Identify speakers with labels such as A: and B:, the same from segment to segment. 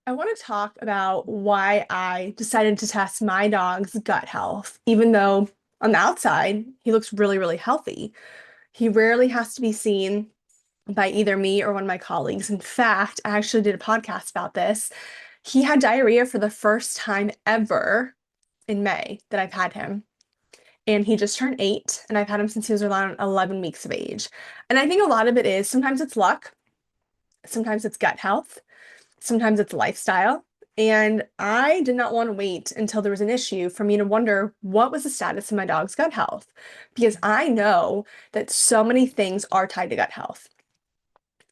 A: I want to talk about why I decided to test my dog's gut health, even though on the outside, he looks really, really healthy. He rarely has to be seen by either me or one of my colleagues. In fact, I actually did a podcast about this. He had diarrhea for the first time ever in May that I've had him. And he just turned 8, and I've had him since he was around 11 weeks of age. And I think a lot of it is sometimes it's luck, sometimes it's gut health. Sometimes it's lifestyle. And I did not want to wait until there was an issue for me to wonder what was the status of my dog's gut health. Because I know that so many things are tied to gut health.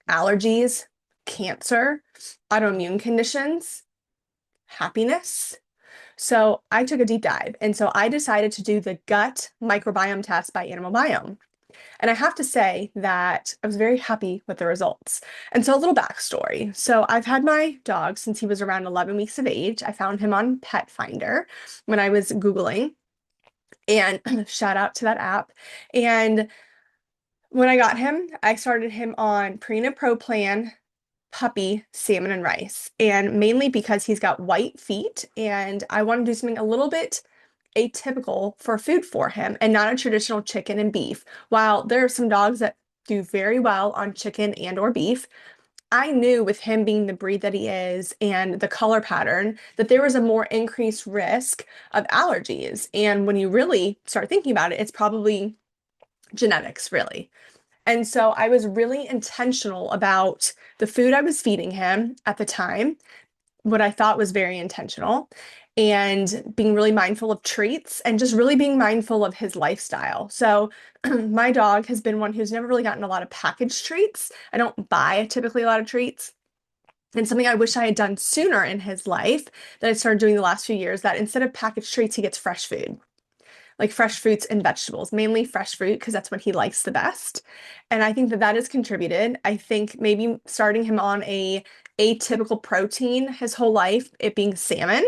A: Allergies, cancer, autoimmune conditions, happiness. So I took a deep dive. And so I decided to do the gut microbiome test by Animal Biome. And I have to say that I was very happy with the results. And so a little backstory. So I've had my dog since he was around 11 weeks of age. I found him on Pet Finder when I was Googling, and shout out to that app. And when I got him, I started him on Purina Pro Plan, puppy, salmon, and rice. And mainly because he's got white feet, and I want to do something a little bit atypical for food for him and not a traditional chicken and beef. While there are some dogs that do very well on chicken and or beef, I knew with him being the breed that he is and the color pattern that there was a more increased risk of allergies. And when you really start thinking about it, it's probably genetics, really. And so I was really intentional about the food I was feeding him at the time, what I thought was very intentional, and being really mindful of treats and just really being mindful of his lifestyle. So my dog has been one who's never really gotten a lot of packaged treats. I don't buy typically a lot of treats. And something I wish I had done sooner in his life that I started doing the last few years, that instead of packaged treats, he gets fresh food, like fresh fruits and vegetables, mainly fresh fruit, because that's what he likes the best. And I think that that has contributed. I think maybe starting him on a atypical protein his whole life, it being salmon.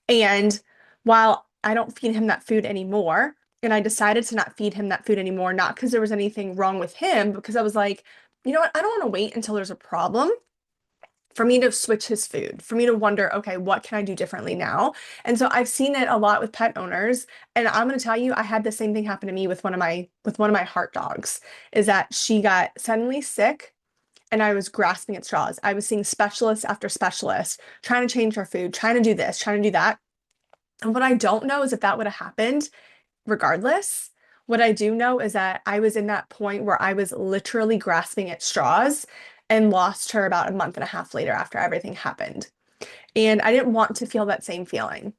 A: And while I don't feed him that food anymore, and I decided to not feed him that food anymore, not because there was anything wrong with him, because I was like, you know what? I don't want to wait until there's a problem for me to switch his food, for me to wonder, okay, what can I do differently now? And so I've seen it a lot with pet owners, and I'm going to tell you, I had the same thing happen to me with one of my heart dogs, is that she got suddenly sick and I was grasping at straws. I was seeing specialist after specialist, trying to change her food, trying to do this, trying to do that. And what I don't know is if that would have happened regardless. What I do know is that I was in that point where I was literally grasping at straws and lost her about a month and a half later after everything happened. And I didn't want to feel that same feeling.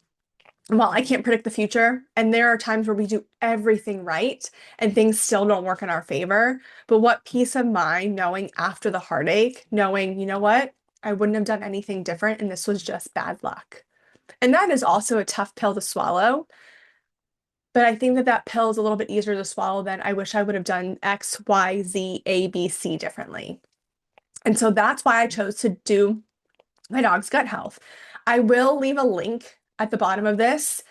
A: Well, I can't predict the future, and there are times where we do everything right and things still don't work in our favor. But what peace of mind knowing after the heartache, knowing, you know what, I wouldn't have done anything different, and this was just bad luck. And that is also a tough pill to swallow. But I think that that pill is a little bit easier to swallow than I wish I would have done X, Y, Z, A, B, C differently. And so that's why I chose to do my dog's gut health. I will leave a link at the bottom of this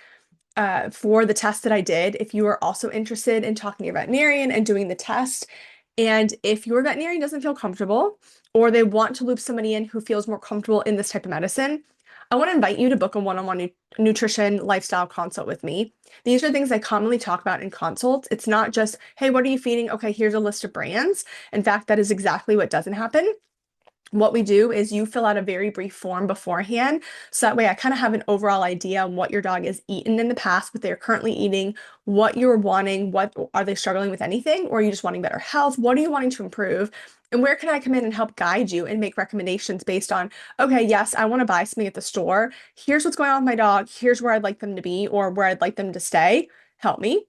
A: for the test that I did if you are also interested in talking to your veterinarian and doing the test. And if your veterinarian doesn't feel comfortable or they want to loop somebody in who feels more comfortable in this type of medicine, I want to invite you to book a one-on-one nutrition lifestyle consult with me. These are things I commonly talk about in consults. It's not just, hey, what are you feeding? Okay, here's a list of brands. In fact, that is exactly what doesn't happen. What we do is you fill out a very brief form beforehand. So that way I kind of have an overall idea on what your dog has eaten in the past, what they're currently eating, what you're wanting, what are they struggling with anything, or are you just wanting better health? What are you wanting to improve? And where can I come in and help guide you and make recommendations based on, okay, yes, I want to buy something at the store. Here's what's going on with my dog. Here's where I'd like them to be or where I'd like them to stay. Help me.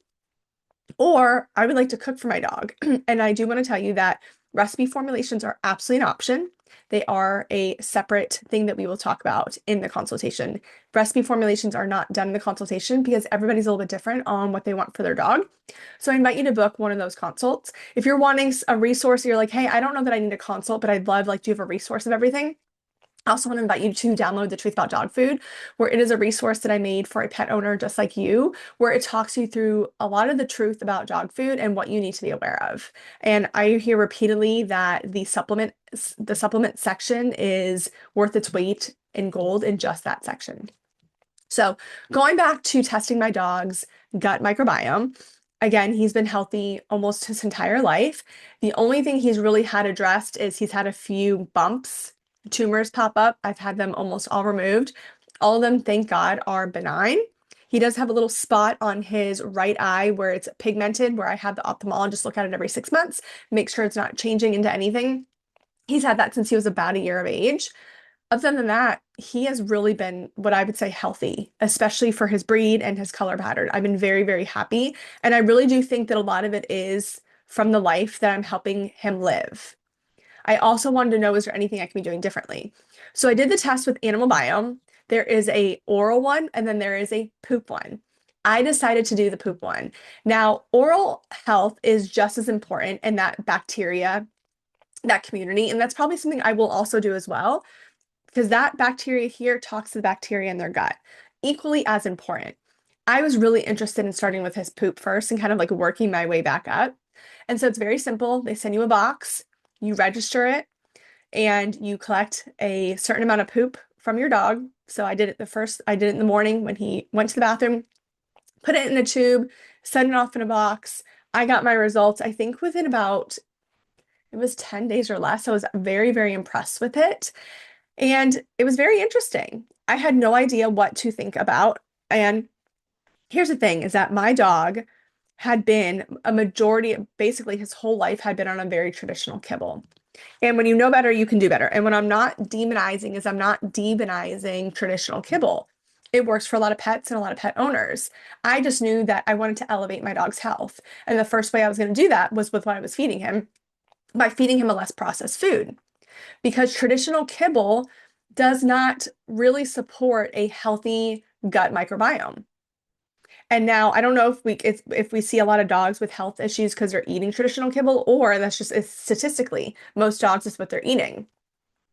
A: Or I would like to cook for my dog. And I do want to tell you that recipe formulations are absolutely an option. They are a separate thing that we will talk about in the consultation. Recipe formulations are not done in the consultation because everybody's a little bit different on what they want for their dog. So I invite you to book one of those consults. If you're wanting a resource, you're like, hey, I don't know that I need a consult, but I'd love, like, do you have a resource of everything? I also want to invite you to download The Truth About Dog Food, where it is a resource that I made for a pet owner just like you, where it talks you through a lot of the truth about dog food and what you need to be aware of. And I hear repeatedly that the supplement section is worth its weight in gold in just that section. So going back to testing my dog's gut microbiome, again, he's been healthy almost his entire life. The only thing he's really had addressed is he's had a few bumps, tumors pop up. I've had them almost all removed. All of them, thank God, are benign. He does have a little spot on his right eye where it's pigmented, where I have the ophthalmologist look at it every 6 months, make sure it's not changing into anything. He's had that since he was about a year of age. Other than that, he has really been what I would say healthy, especially for his breed and his color pattern. I've been very, very happy. And I really do think that a lot of it is from the life that I'm helping him live. I also wanted to know, is there anything I can be doing differently? So I did the test with Animal Biome. There is a oral one, and then there is a poop one. I decided to do the poop one. Now, oral health is just as important in that bacteria, that community, and that's probably something I will also do as well, because that bacteria here talks to the bacteria in their gut, equally as important. I was really interested in starting with his poop first and kind of like working my way back up. And so it's very simple. They send you a box, you register it, and you collect a certain amount of poop from your dog. So I did it in the morning when he went to the bathroom, put it in a tube, send it off in a box. I got my results, I think within about, it was 10 days or less. I was very, very impressed with it. And it was very interesting. I had no idea what to think about. And here's the thing is that my dog had been a majority, basically his whole life had been on a very traditional kibble. And when you know better, you can do better. And what I'm not demonizing is I'm not demonizing traditional kibble. It works for a lot of pets and a lot of pet owners. I just knew that I wanted to elevate my dog's health. And the first way I was going to do that was with what I was feeding him, by feeding him a less processed food. Because traditional kibble does not really support a healthy gut microbiome. And now I don't know if we see a lot of dogs with health issues because they're eating traditional kibble, or that's just it's statistically most dogs is what they're eating.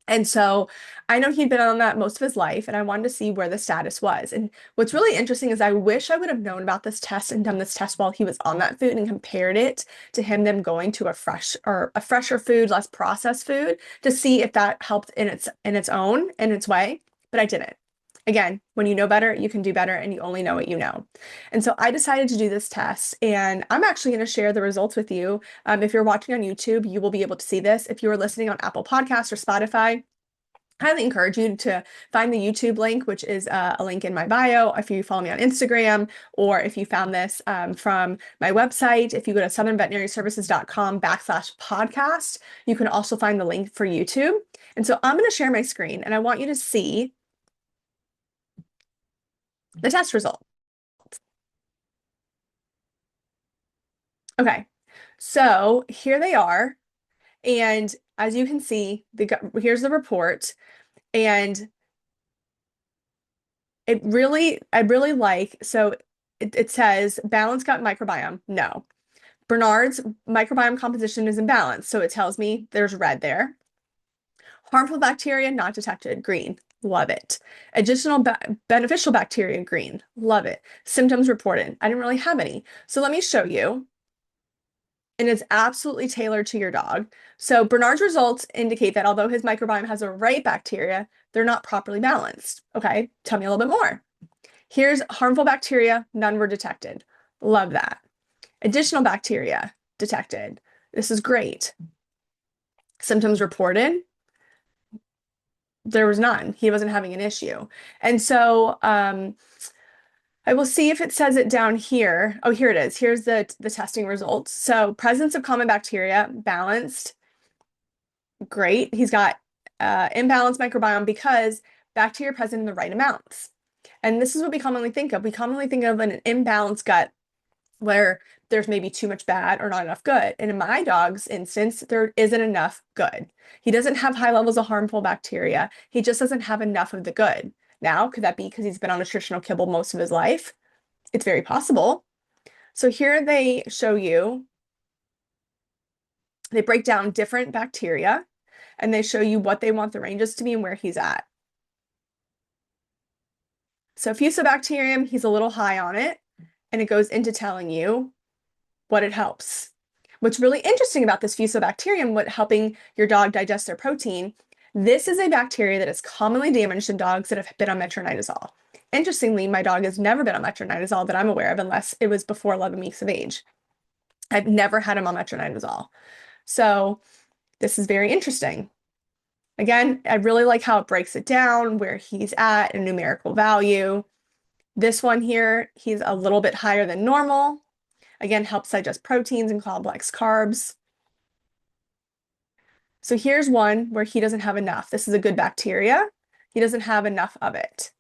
A: And so I know he'd been on that most of his life, and I wanted to see where the status was. And what's really interesting is I wish I would have known about this test and done this test while he was on that food and compared it to him then going to a fresher food, less processed food, to see if that helped in its way. But I didn't. Again, when you know better, you can do better, and you only know what you know. And so I decided to do this test, and I'm actually going to share the results with you. If you're watching on YouTube, you will be able to see this. If you are listening on Apple Podcasts or Spotify, I highly encourage you to find the YouTube link, which is a link in my bio. If you follow me on Instagram, or if you found this from my website, if you go to southernveterinaryservices.com/podcast, you can also find the link for YouTube. And so I'm going to share my screen, and I want you to see the test result. Okay, so here they are. And as you can see, here's the report. And I really like, so it says balanced gut microbiome. No. Bernard's microbiome composition is imbalanced. So it tells me there's red there. Harmful bacteria not detected, green. Love it. Additional beneficial bacteria, green. Love it. Symptoms reported. I didn't really have any. So let me show you. And it's absolutely tailored to your dog. So Bernard's results indicate that although his microbiome has the right bacteria, they're not properly balanced. Okay, tell me a little bit more. Here's harmful bacteria, none were detected. Love that. Additional bacteria detected. This is great. Symptoms reported. There was none. He wasn't having an issue. And so I will see if it says it down here. Oh, here it is. Here's the testing results. So presence of common bacteria, balanced. Great. He's got imbalanced microbiome because bacteria present in the right amounts. And this is what we commonly think of. We commonly think of an imbalanced gut where there's maybe too much bad or not enough good. And in my dog's instance, there isn't enough good. He doesn't have high levels of harmful bacteria. He just doesn't have enough of the good. Now, could that be because he's been on nutritional kibble most of his life? It's very possible. So here they show you, they break down different bacteria, and they show you what they want the ranges to be and where he's at. So Fusobacterium, he's a little high on it, and it goes into telling you what it helps. What's really interesting about this Fusobacterium, what helping your dog digest their protein, This is a bacteria that is commonly damaged in dogs that have been on metronidazole. Interestingly, my dog has never been on metronidazole that I'm aware of, unless it was before 11 weeks of age. I've never had him on metronidazole. So this is very interesting. Again, I really like how it breaks it down, where he's at a numerical value. This one here, he's a little bit higher than normal. Again, helps digest proteins and complex carbs. So here's one where he doesn't have enough. This is a good bacteria. He doesn't have enough of it.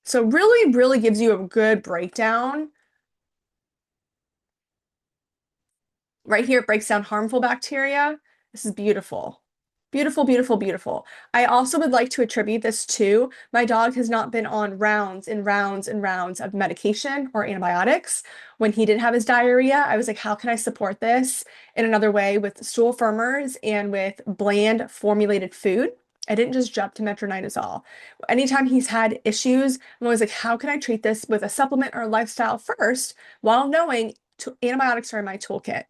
A: So really, really gives you a good breakdown. Right here, it breaks down harmful bacteria. This is beautiful. Beautiful, beautiful, beautiful. I also would like to attribute this to my dog has not been on rounds and rounds and rounds of medication or antibiotics. When he did have his diarrhea, I was like, how can I support this in another way with stool firmers and with bland formulated food? I didn't just jump to metronidazole. Anytime he's had issues, I'm always like, how can I treat this with a supplement or a lifestyle first while knowing antibiotics are in my toolkit?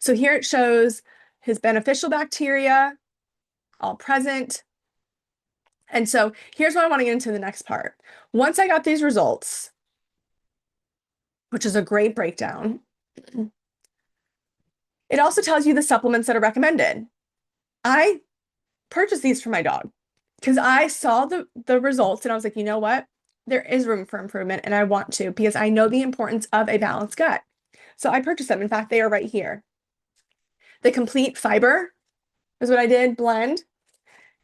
A: So here it shows his beneficial bacteria, all present. And so here's what I want to get into the next part. Once I got these results, which is a great breakdown, it also tells you the supplements that are recommended. I purchased these for my dog because I saw the results and I was like, you know what? There is room for improvement and I want to because I know the importance of a balanced gut. So I purchased them. In fact, they are right here. The complete fiber is what I did, blend,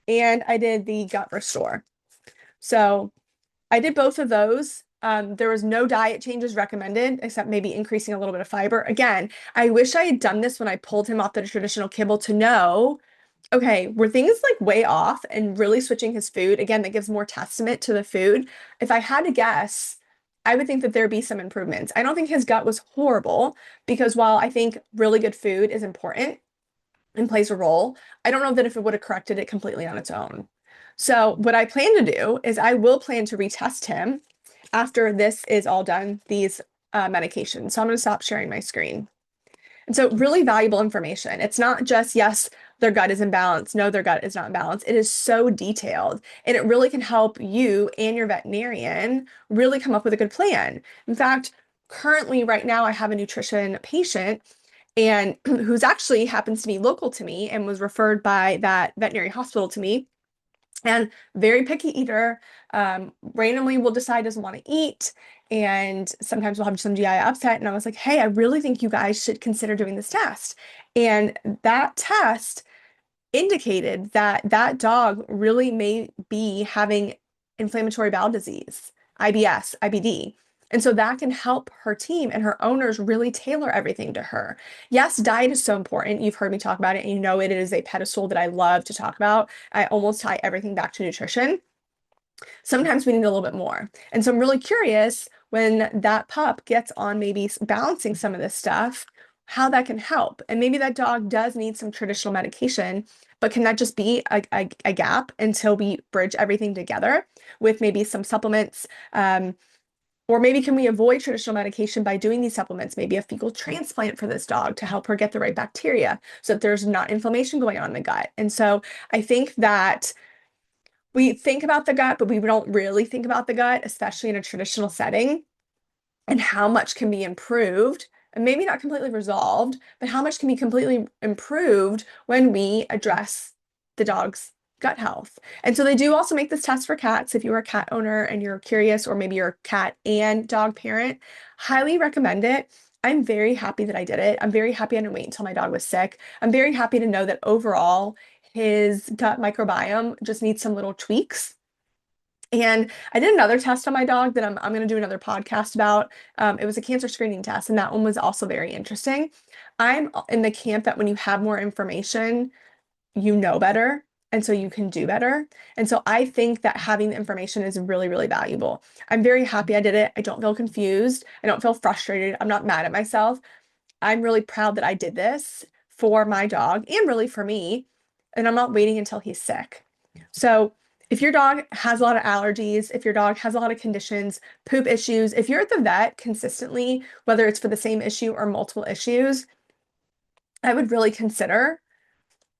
A: and I did the gut restore. So I did both of those. There was no diet changes recommended, except maybe increasing a little bit of fiber. Again, I wish I had done this when I pulled him off the traditional kibble to know, okay, were things like way off and really switching his food? Again, that gives more testament to the food. If I had to guess, I would think that there'd be some improvements. I don't think his gut was horrible because while I think really good food is important and plays a role, I don't know that if it would have corrected it completely on its own. So what I plan to do is I will plan to retest him after this is all done, these medications. So I'm going to stop sharing my screen. And so really valuable information. It's not just, yes, their gut is imbalanced. No, their gut is not imbalanced. It is so detailed and it really can help you and your veterinarian really come up with a good plan. In fact, currently right now I have a nutrition patient and who's actually happens to be local to me and was referred by that veterinary hospital to me. And very picky eater, randomly will decide doesn't want to eat. And sometimes we'll have some GI upset. And I was like, hey, I really think you guys should consider doing this test. And that test indicated that that dog really may be having inflammatory bowel disease, IBS, IBD. And so that can help her team and her owners really tailor everything to her. Yes, diet is so important. You've heard me talk about it, and you know it is a pedestal that I love to talk about. I almost tie everything back to nutrition. Sometimes we need a little bit more. And so I'm really curious when that pup gets on maybe balancing some of this stuff, how that can help. And maybe that dog does need some traditional medication, but can that just be a gap until we bridge everything together with maybe some supplements? Or maybe can we avoid traditional medication by doing these supplements, maybe a fecal transplant for this dog to help her get the right bacteria so that there's not inflammation going on in the gut. And so I think that we think about the gut, but we don't really think about the gut, especially in a traditional setting, and how much can be improved, and maybe not completely resolved, but how much can be completely improved when we address the dog's gut health. And so they do also make this test for cats. If you're a cat owner and you're curious, or maybe you're a cat and dog parent, highly recommend it. I'm very happy that I did it. I'm very happy I didn't wait until my dog was sick. I'm very happy to know that overall, his gut microbiome just needs some little tweaks. And I did another test on my dog that I'm going to do another podcast about. It was a cancer screening test, and that one was also very interesting. I'm in the camp that when you have more information, you know better, and so you can do better. And so I think that having the information is really, really valuable. I'm very happy I did it. I don't feel confused. I don't feel frustrated. I'm not mad at myself. I'm really proud that I did this for my dog and really for me, and I'm not waiting until he's sick. So if your dog has a lot of allergies, if your dog has a lot of conditions, poop issues, if you're at the vet consistently, whether it's for the same issue or multiple issues, I would really consider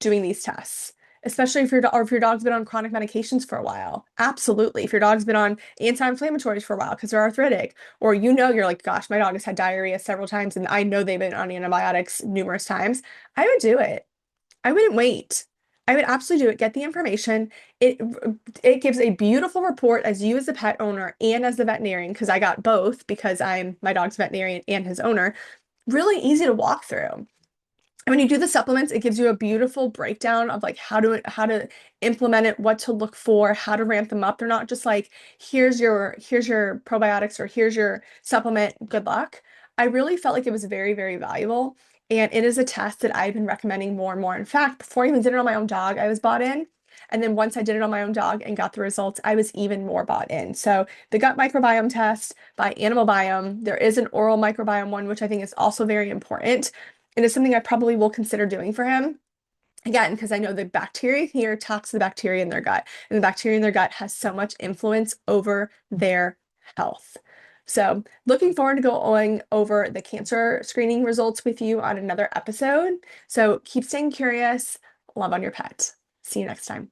A: doing these tests, especially if your dog's been on chronic medications for a while. Absolutely. If your dog's been on anti-inflammatories for a while because they're arthritic, or you're like, gosh, my dog has had diarrhea several times and I know they've been on antibiotics numerous times, I would do it. I wouldn't wait. I would absolutely do it. Get the information. It it gives a beautiful report as you as the pet owner and as the veterinarian, because I got both because I'm my dog's veterinarian and his owner. Really easy to walk through. And when you do the supplements, it gives you a beautiful breakdown of like how to implement it, what to look for, how to ramp them up. They're not just like, here's your probiotics or here's your supplement, good luck. I really felt like it was very, very valuable. And it is a test that I've been recommending more and more. In fact, before I even did it on my own dog, I was bought in. And then once I did it on my own dog and got the results, I was even more bought in. So the gut microbiome test by Animal Biome, there is an oral microbiome one, which I think is also very important. And it's something I probably will consider doing for him. Again, because I know the bacteria here talks to the bacteria in their gut, and the bacteria in their gut has so much influence over their health. So, looking forward to going over the cancer screening results with you on another episode. So, keep staying curious, love on your pet. See you next time.